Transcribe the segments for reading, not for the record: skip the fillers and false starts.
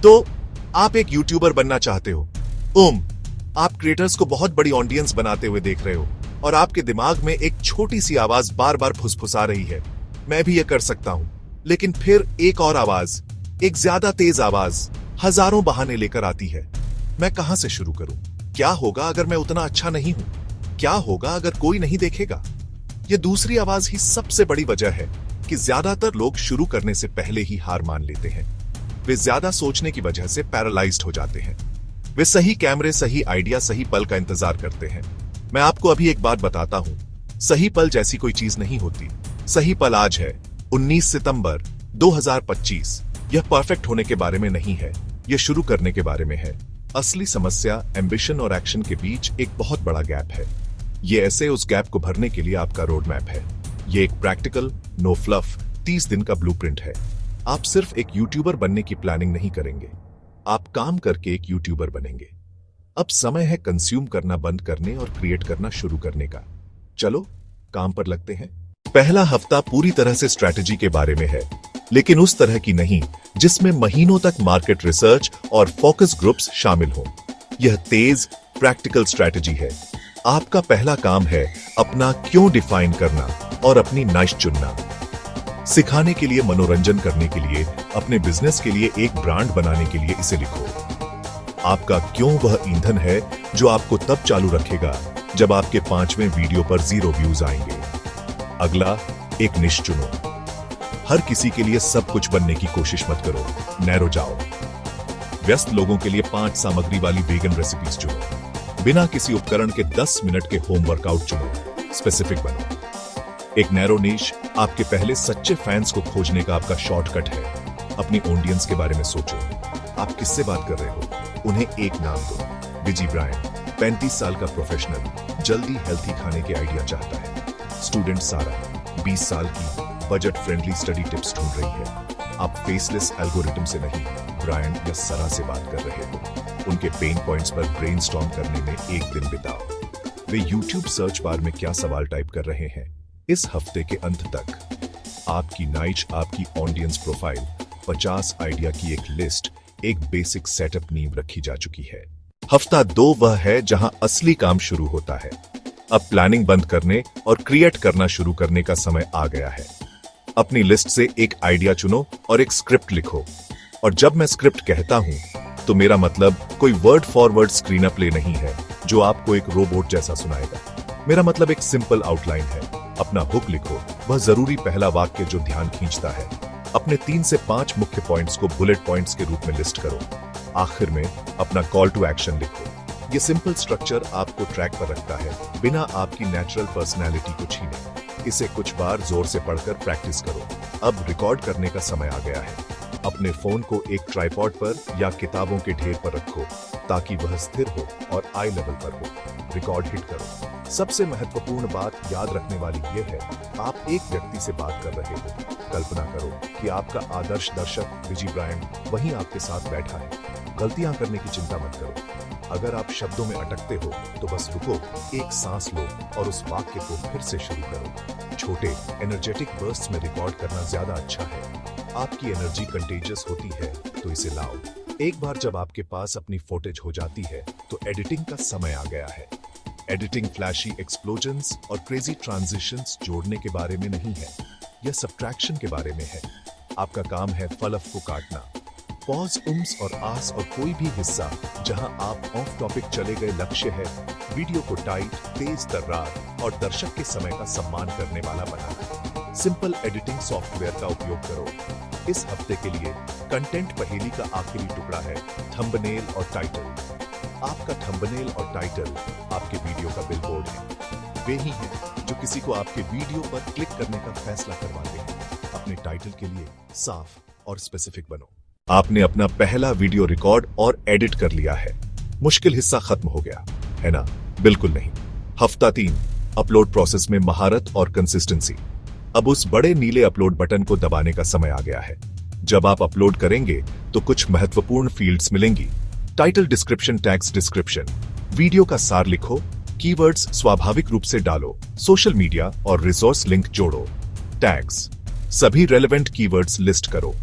तो आप एक यूट्यूबर बनना चाहते हो। आप क्रिएटर्स को बहुत बड़ी ऑडियंस बनाते हुए देख रहे हो और आपके दिमाग में एक छोटी सी आवाज बार बार फुसफुसा रही है, मैं भी ये कर सकता हूं। लेकिन फिर एक और आवाज, एक ज्यादा तेज आवाज हजारों बहाने लेकर आती है। मैं कहां से शुरू करूं? क्या होगा अगर मैं उतना अच्छा नहीं हूं? क्या होगा अगर कोई नहीं देखेगा? ये दूसरी आवाज ही सबसे बड़ी वजह है कि ज्यादातर लोग शुरू करने से पहले ही हार मान लेते हैं। वे ज्यादा सोचने की वजह से पैरालाइज्ड हो जाते हैं। वे सही कैमरे, सही आइडिया, सही पल का इंतजार करते हैं। मैं आपको अभी एक बात बताता हूं, सही पल जैसी कोई चीज नहीं होती। सही पल आज है 19 सितंबर 2025। यह परफेक्ट होने के बारे में नहीं है, यह शुरू करने के बारे में है। असली समस्या एम्बिशन और एक्शन के बीच एक बहुत बड़ा गैप है। यह ऐसे उस गैप को भरने के लिए आपका रोड मैप है। यह एक प्रैक्टिकल, नो फ्लफ 30 दिन का ब्लूप्रिंट है। आप सिर्फ एक यूट्यूबर बनने की प्लानिंग नहीं करेंगे, आप काम करके एक यूट्यूबर बनेंगे। अब समय है कंज्यूम करना बंद करने और क्रिएट करना शुरू करने का। चलो काम पर लगते हैं। पहला हफ्ता पूरी तरह से स्ट्रैटेजी के बारे में है, लेकिन उस तरह की नहीं जिसमें महीनों तक मार्केट रिसर्च और फोकस ग्रुप्स शामिल हों। यह तेज प्रैक्टिकल स्ट्रैटेजी है। आपका पहला काम है अपना क्यों डिफाइन करना और अपनी नाइश चुनना। सिखाने के लिए, मनोरंजन करने के लिए, अपने बिजनेस के लिए, एक ब्रांड बनाने के लिए इसे लिखो। आपका क्यों वह ईंधन है जो आपको तब चालू रखेगा जब आपके 5वें वीडियो पर 0 व्यूज आएंगे। अगला, एक निश चुनो। हर किसी के लिए सब कुछ बनने की कोशिश मत करो, नैरो जाओ। व्यस्त लोगों के लिए 5 सामग्री वाली वेगन रेसिपीज चुनो। बिना किसी उपकरण के 10 मिनट के होम वर्कआउट चुनो। स्पेसिफिक बनो। एक नैरो नीश आपके पहले सच्चे फैंस को खोजने का आपका शॉर्टकट है। अपनी ऑडियंस के बारे में सोचो। आप किससे बात कर रहे हो? उन्हें एक नाम दो। विजी ब्रायन, 35 साल का प्रोफेशनल, जल्दी हेल्थी खाने के आइडिया चाहता है। स्टूडेंट सारा, 20 साल की, बजट फ्रेंडली स्टडी टिप्स ढूंढ रही है। आप फेसलेस एल्गोरिथम से नहीं, ब्रायन या सरा से बात कर रहे हो। उनके पेन पॉइंट्स पर ब्रेनस्टॉर्म करने में एक दिन बिताओ। वे यूट्यूब सर्च बार में क्या सवाल टाइप कर रहे हैं। इस हफ्ते के अंत तक आपकी नाइच, आपकी ऑडियंस प्रोफाइल, 50 आइडिया की एक लिस्ट, एक बेसिक सेटअप नींव रखी जा चुकी है। हफ्ता 2 वह है जहां असली काम शुरू होता है। अब प्लानिंग बंद करने और क्रिएट करना शुरू करने का समय आ गया है। अपनी लिस्ट से एक आइडिया चुनो और एक स्क्रिप्ट लिखो। और जब मैं स्क्रिप्ट कहता हूं तो मेरा मतलब कोई word for word screen play नहीं है जो आपको एक रोबोट जैसा सुनाएगा। मेरा मतलब एक सिंपल आउटलाइन है। अपना हुक लिखो, वह जरूरी पहला वाक्य जो ध्यान खींचता है। अपने 3 से 5 मुख्य पॉइंट्स को बुलेट पॉइंट्स के रूप में लिस्ट करो। आखिर में अपना कॉल टू एक्शन लिखो। ये सिंपल स्ट्रक्चर आपको ट्रैक पर रखता है, बिना आपकी नेचुरल पर्सनैलिटी को छीने। इसे कुछ बार जोर से पढ़कर प्रैक्टिस करो। अब रिकॉर्ड करने का समय आ गया है। अपने फोन को एक ट्राइपॉड पर या किताबों के ढेर पर रखो ताकि वह स्थिर हो और आई लेवल पर हो। रिकॉर्ड हिट करो। सबसे महत्वपूर्ण बात याद रखने वाली यह है, आप एक व्यक्ति से बात कर रहे हो। कल्पना करो कि आपका आदर्श दर्शक विजी ब्रायन वहीं आपके साथ बैठा है। गलतियां करने की चिंता मत करो। अगर आप शब्दों में अटकते हो तो बस रुको, एक सांस लो और उस वाक्य को फिर से शुरू करो। छोटे एनर्जेटिक बर्स्ट्स में रिकॉर्ड करना ज्यादा अच्छा है। आपकी एनर्जी कंटेजियस होती है तो इसे लाओ। एक बार जब आपके पास अपनी फुटेज हो जाती है तो एडिटिंग का समय आ गया है। एडिटिंग फ्लैशी एक्सप्लोजन्स और क्रेजी ट्रांजिशंस जोड़ने के बारे में नहीं है, यह सब्ट्रैक्शन के बारे में है। आपका काम है फलफ को काटना। पॉज, उम्स और आस और कोई भी हिस्सा जहां आप ऑफ टॉपिक चले गए लक्ष्य है। वीडियो को टाइट, तेज तर्रार और दर्शक के समय का सम्मान करने वाला बनाना। सिंपल एडिटिंग सॉफ्टवेयर का उपयोग करो। इस हफ्ते के लिए कंटेंट पहेली का आखिरी टुकड़ा है थंबनेल और टाइटल। आपका थंबनेल और टाइटल आपके वीडियो का बिलबोर्ड है। वे ही हैं जो किसी को आपके वीडियो पर क्लिक करने का फैसला करवाते हैं। अपने टाइटल के लिए साफ और स्पेसिफिक बनो। आपने अपना पहला वीडियो रिकॉर्ड और एडिट कर लिया है। मुश्किल हिस्सा खत्म हो गया है ना? बिल्कुल नहीं। हफ्ता 3, अपलोड प्रोसेस में महारत और कंसिस्टेंसी। अब उस बड़े नीले अपलोड बटन को दबाने का समय आ गया है। जब आप अपलोड करेंगे तो कुछ महत्वपूर्ण फील्ड्स मिलेंगी। Title, description, tags, description. Video का सार लिखो। कीवर्ड्स स्वाभाविक रूप से डालो। सोशल मीडिया और रिसोर्स लिंक जोड़ो। टैग्स, सभी रेलेवेंट कीवर्ड्स लिस्ट करो।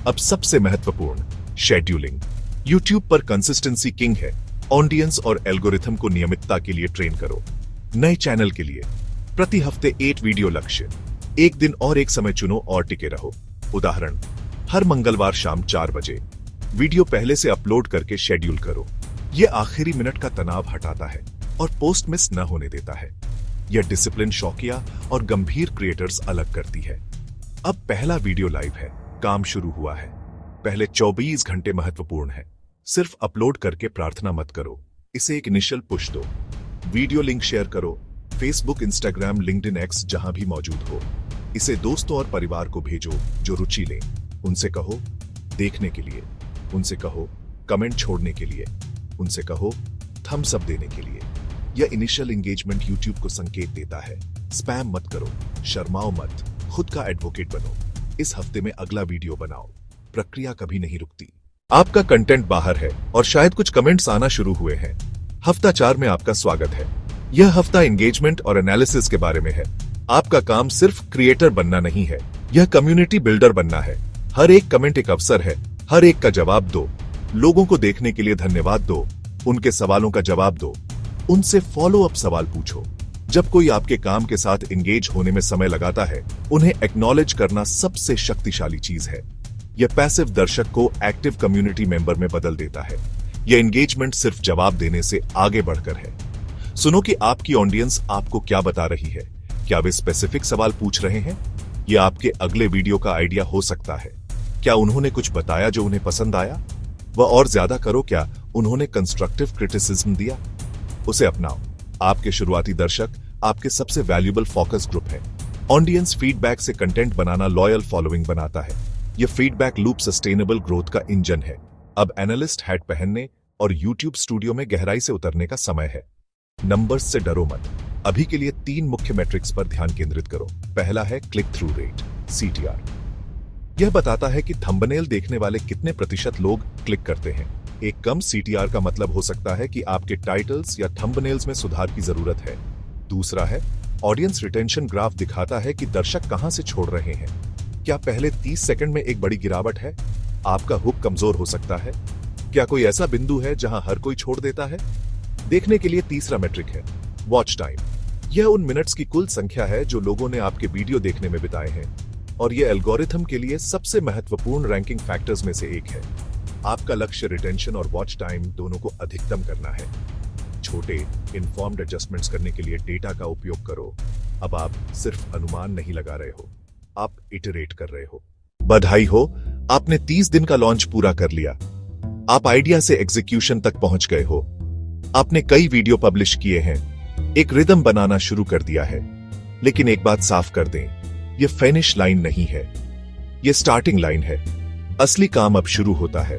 अब सबसे महत्वपूर्ण, शेड्यूलिंग। YouTube पर कंसिस्टेंसी किंग है। ऑडियंस और एल्गोरिथम को नियमितता के लिए ट्रेन करो। नए चैनल के लिए प्रति हफ्ते 8 वीडियो लक्ष्य। एक दिन और एक समय चुनो और टिके रहो। उदाहरण, हर मंगलवार शाम 4 बजे वीडियो पहले से अपलोड करके शेड्यूल करो। यह आखिरी मिनट का तनाव हटाता है और पोस्ट मिस न होने देता है। यह डिसिप्लिन शौकिया और गंभीर क्रिएटर्स अलग करती है। अब पहला वीडियो लाइव है, काम शुरू हुआ है। पहले 24 घंटे महत्वपूर्ण है। सिर्फ अपलोड करके प्रार्थना मत करो, इसे एक इनिशियल पुश दो। वीडियो लिंक शेयर करो, फेसबुक, इंस्टाग्राम, लिंक्डइन, एक्स, जहां भी मौजूद हो। इसे दोस्तों और परिवार को भेजो जो रुचि लें। उनसे कहो देखने के लिए, उनसे कहो कमेंट छोड़ने के लिए, उनसे कहो थम्स अप देने के लिए। यह इनिशियल एंगेजमेंट YouTube को संकेत देता है। स्पैम मत करो, शर्माओ मत, खुद का एडवोकेट बनो। इस हफ्ते में अगला वीडियो बनाओ, प्रक्रिया कभी नहीं रुकती। आपका कंटेंट बाहर है और शायद कुछ कमेंट्स आना शुरू हुए हैं। हफ्ता 4 में आपका स्वागत है। यह हफ्ता एंगेजमेंट और एनालिसिस के बारे में है। आपका काम सिर्फ क्रिएटर बनना नहीं है, यह कम्युनिटी बिल्डर बनना है। हर एक कमेंट एक अवसर है, हर एक का जवाब दो। लोगों को देखने के लिए धन्यवाद दो, उनके सवालों का जवाब दो, उनसे फॉलो अप सवाल पूछो। जब कोई आपके काम के साथ एंगेज होने में समय लगाता है, उन्हें एक्नॉलेज करना सबसे शक्तिशाली चीज है। यह पैसिव दर्शक को एक्टिव कम्युनिटी मेंबर में बदल देता है। यह एंगेजमेंट सिर्फ जवाब देने से आगे बढ़कर है। सुनो कि आपकी ऑडियंस आपको क्या बता रही है। क्या वे स्पेसिफिक सवाल पूछ रहे हैं? यह आपके अगले वीडियो का आइडिया हो सकता है। क्या उन्होंने कुछ बताया जो उन्हें पसंद आया? वह और ज्यादा करो। क्या उन्होंने कंस्ट्रक्टिव क्रिटिसिज्म दिया? उसे अपनाओ। आपके शुरुआती दर्शक आपके सबसे वैल्यूएबल फोकस ग्रुप है। ऑडियंस फीडबैक से कंटेंट बनाना लॉयल फॉलोइंग बनाता है। यह फीडबैक लूप सस्टेनेबल ग्रोथ का इंजन है। अब एनालिस्ट हैट पहनने और YouTube स्टूडियो में गहराई से उतरने का समय है। नंबर्स से डरो मत। अभी के लिए 3 मुख्य मैट्रिक्स पर ध्यान केंद्रित करो। पहला है क्लिक थ्रू रेट, CTR। यह बताता है कि थंबनेल देखने वाले कितने प्रतिशत लोग क्लिक करते हैं। एक कम CTR का मतलब हो सकता है कि आपके टाइटल्स या थंबनेल्स में सुधार की जरूरत है। दूसरा है ऑडियंस रिटेंशन ग्राफ, दिखाता है कि दर्शक कहां से छोड़ रहे हैं। क्या पहले 30 सेकंड में एक बड़ी गिरावट है? आपका हुक कमजोर हो सकता है। क्या कोई ऐसा बिंदु है जहां हर कोई छोड़ देता है? देखने के लिए तीसरा मैट्रिक है वॉच टाइम। यह उन मिनट्स की कुल संख्या है जो लोगों ने आपके वीडियो देखने में बिताए हैं, और यह एल्गोरिथम के लिए सबसे महत्वपूर्ण रैंकिंग फैक्टर्स में से एक है। आपका लक्ष्य रिटेंशन और वॉच टाइम दोनों को अधिकतम करना है। छोटे इन्फॉर्म्ड एडजस्टमेंट्स करने के लिए डेटा का उपयोग करो। अब आप सिर्फ अनुमान नहीं लगा रहे हो, आप इटरेट कर रहे हो। बधाई हो, आपने 30 दिन का लॉन्च पूरा कर लिया। आप आइडिया से एग्जीक्यूशन तक पहुंच गए हो। आपने कई वीडियो पब्लिश किए हैं, एक रिदम बनाना शुरू कर दिया है। लेकिन एक बात साफ कर दें, यह फिनिश लाइन नहीं है, यह स्टार्टिंग लाइन है। असली काम अब शुरू होता है।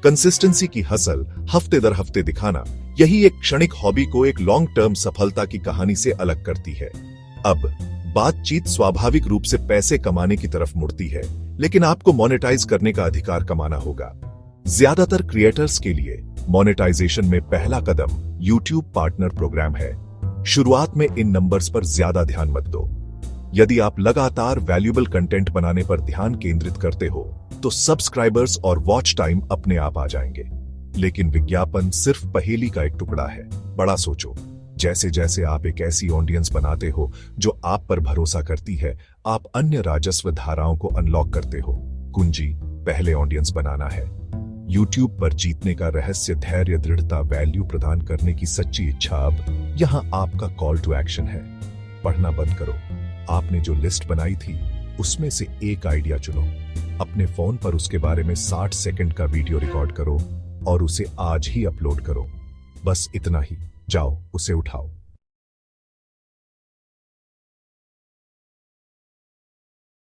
कंसिस्टेंसी की हसल, हफ्ते दर हफ्ते दिखाना, यही एक क्षणिक हॉबी को एक लॉन्ग टर्म सफलता की कहानी से अलग करती है। अब बातचीत स्वाभाविक रूप से पैसे कमाने की तरफ मुड़ती है, लेकिन आपको मोनेटाइज करने का अधिकार कमाना होगा। ज्यादातर क्रिएटर्स के लिए मोनेटाइजेशन में पहला कदम YouTube पार्टनर प्रोग्राम है। शुरुआत में इन नंबर्स पर ज्यादा ध्यान मत दो। यदि आप लगातार वैल्यूएबल कंटेंट बनाने पर ध्यान केंद्रित करते हो, तो सब्सक्राइबर्स और वॉच टाइम अपने आप आ जाएंगे। लेकिन विज्ञापन सिर्फ पहेली का एक टुकड़ा है। बड़ा सोचो। जैसे जैसे आप एक ऐसी ऑडियंस बनाते हो जो आप पर भरोसा करती है, आप अन्य राजस्व धाराओं को अनलॉक करते हो। कुंजी पहले ऑडियंस बनाना है। YouTube पर जीतने का रहस्य धैर्य, दृढ़ता, वैल्यू प्रदान करने की सच्ची इच्छा। अब यहां आपका कॉल टू एक्शन है। पढ़ना बंद करो। आपने जो लिस्ट बनाई थी उसमें से एक आइडिया चुनो। अपने फोन पर उसके बारे में 60 सेकंड का वीडियो रिकॉर्ड करो और उसे आज ही अपलोड करो। बस इतना ही। जाओ, उसे उठाओ।